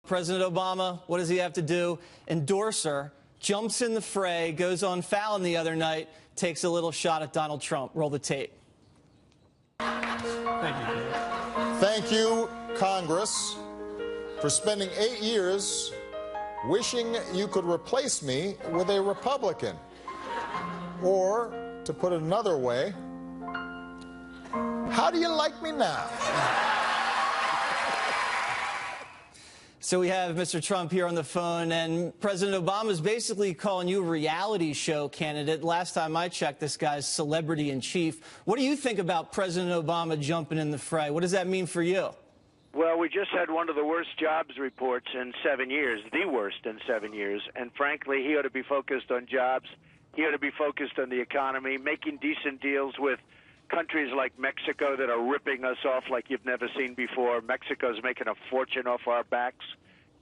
President Obama, what does he have to do? Endorse her, jumps in the fray, goes on Fallon the other night, takes a little shot at Donald Trump. Roll the tape. Thank you. Thank you, Congress, for spending 8 years wishing you could replace me with a Republican. Or, to put it another way, how do you like me now? So we have Mr. Trump here on the phone, and President Obama is basically calling you a reality show candidate. Last time I checked, this guy's celebrity in chief. What do you think about President Obama jumping in the fray? What does that mean for you? Well, we just had one of the worst jobs reports in 7 years, the worst in 7 years. And frankly, he ought to be focused on jobs. He ought to be focused on the economy, making decent deals with countries like Mexico that are ripping us off like you've never seen before. Mexico's making a fortune off our backs.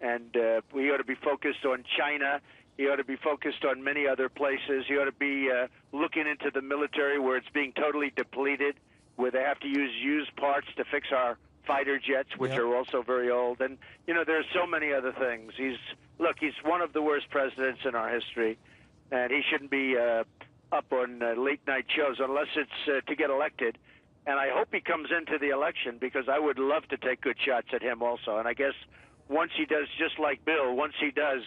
And we ought to be focused on China. He ought to be focused on many other places. He ought to be looking into the military where it's being totally depleted, where they have to use used parts to fix our fighter jets, which are also very old. And, you know, there's so many other things. He's one of the worst presidents in our history, and he shouldn't be up on late-night shows unless it's to get elected. And I hope he comes into the election because I would love to take good shots at him also. And I guess once he does, just like Bill, once he does,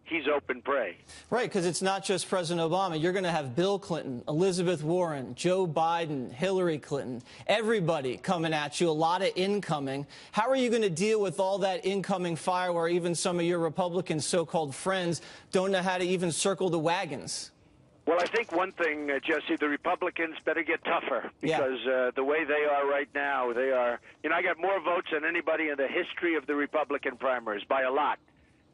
he's open prey. Right, because it's not just President Obama. You're going to have Bill Clinton, Elizabeth Warren, Joe Biden, Hillary Clinton, everybody coming at you, a lot of incoming. How are you going to deal with all that incoming fire where even some of your Republican so-called friends don't know how to even circle the wagons? Well, I think one thing, Jesse, the Republicans better get tougher because the way they are right now, they are, you know, I got more votes than anybody in the history of the Republican primaries, by a lot,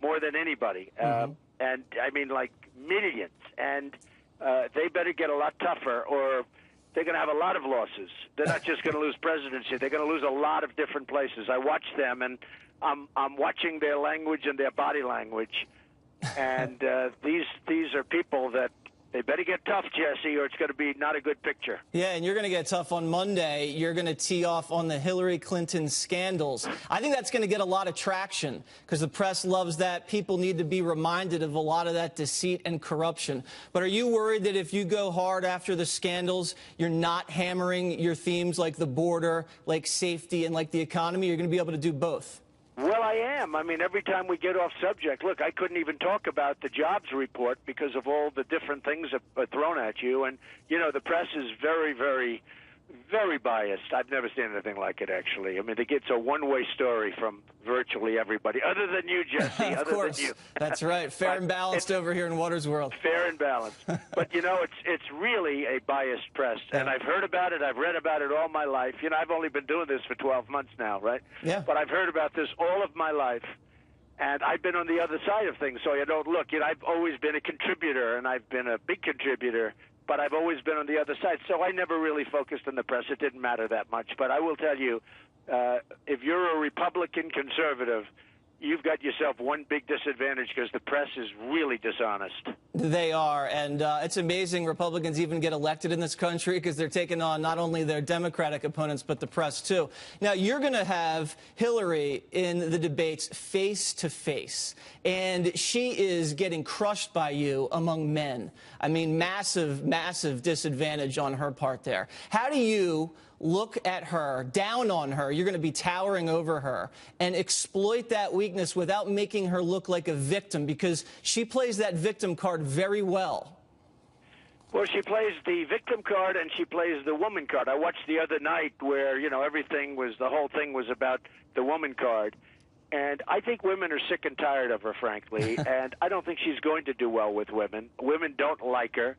more than anybody. And I mean, like millions. And they better get a lot tougher or they're going to have a lot of losses. They're not just going to lose presidency. They're going to lose a lot of different places. I watch them, and I'm watching their language and their body language. And these are people that they better get tough, Jesse, or it's going to be not a good picture. Yeah, and you're going to get tough on Monday. You're going to tee off on the Hillary Clinton scandals. I think that's going to get a lot of traction because the press loves that. People need to be reminded of a lot of that deceit and corruption. But are you worried that if you go hard after the scandals, you're not hammering your themes like the border, like safety, and like the economy? You're going to be able to do both. Well, I am. I mean, every time we get off subject, look, I couldn't even talk about the jobs report because of all the different things that are thrown at you. And, you know, the press is very, very, very biased. I've never seen anything like it, actually. I mean, it's a one-way story from virtually everybody, other than you, Jesse. Of course. Than you. That's right. Fair and balanced over here in Waters World. Fair and balanced. But, you know, it's really a biased press. And I've heard about it. I've read about it all my life. You know, I've only been doing this for 12 months now, right? Yeah. But I've heard about this all of my life. And I've been on the other side of things, so you don't look. You know, I've always been a contributor, and I've been a big contributor, but I've always been on the other side. So I never really focused on the press. It didn't matter that much. But I will tell you, if you're a Republican conservative, you've got yourself one big disadvantage because the press is really dishonest. They are, and it's amazing Republicans even get elected in this country because they're taking on not only their Democratic opponents, but the press, too. Now, you're going to have Hillary in the debates face to face, and she is getting crushed by you among men. I mean, massive, massive disadvantage on her part there. How do you look at her, down on her, you're going to be towering over her, and exploit that weakness without making her look like a victim, because she plays that victim card very well? Well, she plays the victim card and she plays the woman card. I watched the other night where, you know, the whole thing was about the woman card. And I think women are sick and tired of her, frankly, and I don't think she's going to do well with women. Women don't like her.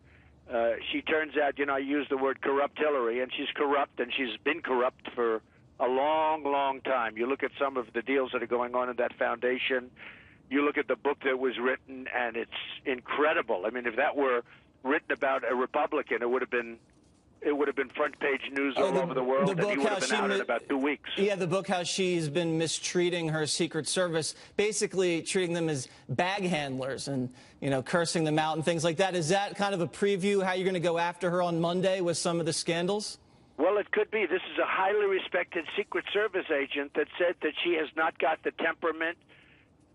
She turns out, you know, I use the word corrupt Hillary, and she's corrupt, and she's been corrupt for a long, long time. You look at some of the deals that are going on in that foundation. You look at the book that was written, and it's incredible. I mean, if that were written about a Republican, it would have been front-page news all over the world, and he would have been out in about 2 weeks. Yeah, the book, how she's been mistreating her Secret Service, basically treating them as bag handlers and, you know, cursing them out and things like that. Is that kind of a preview how you're going to go after her on Monday with some of the scandals? Well, it could be. This is a highly respected Secret Service agent that said that she has not got the temperament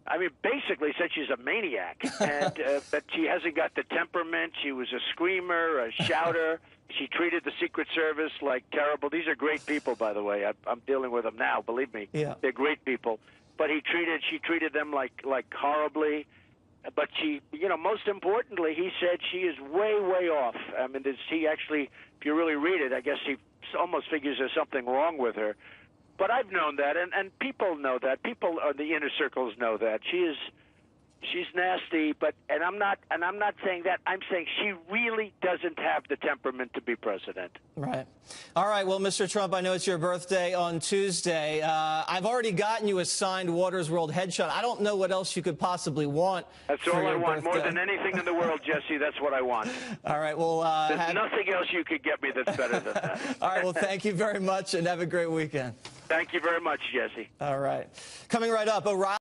I mean, basically said she's a maniac, and that she hasn't got the temperament. She was a screamer, a shouter. She treated the Secret Service like terrible. These are great people, by the way. I'm dealing with them now. Believe me, they're great people. But she treated them like horribly. But she, most importantly, he said she is way, way off. I mean, he actually, if you really read it, I guess he almost figures there's something wrong with her. But I've known that, and people know that. People in the inner circles know that. She's nasty, and I'm not saying that. I'm saying she really doesn't have the temperament to be president. Right. All right. Well, Mr. Trump, I know it's your birthday on Tuesday. I've already gotten you a signed Waters World headshot. I don't know what else you could possibly want. That's all I want. More than anything in the world, Jesse. That's what I want. All right. Well, there's nothing else you could get me that's better than that. All right. Well, thank you very much, and have a great weekend. Thank you very much, Jesse. All right. Coming right up, O'Reilly.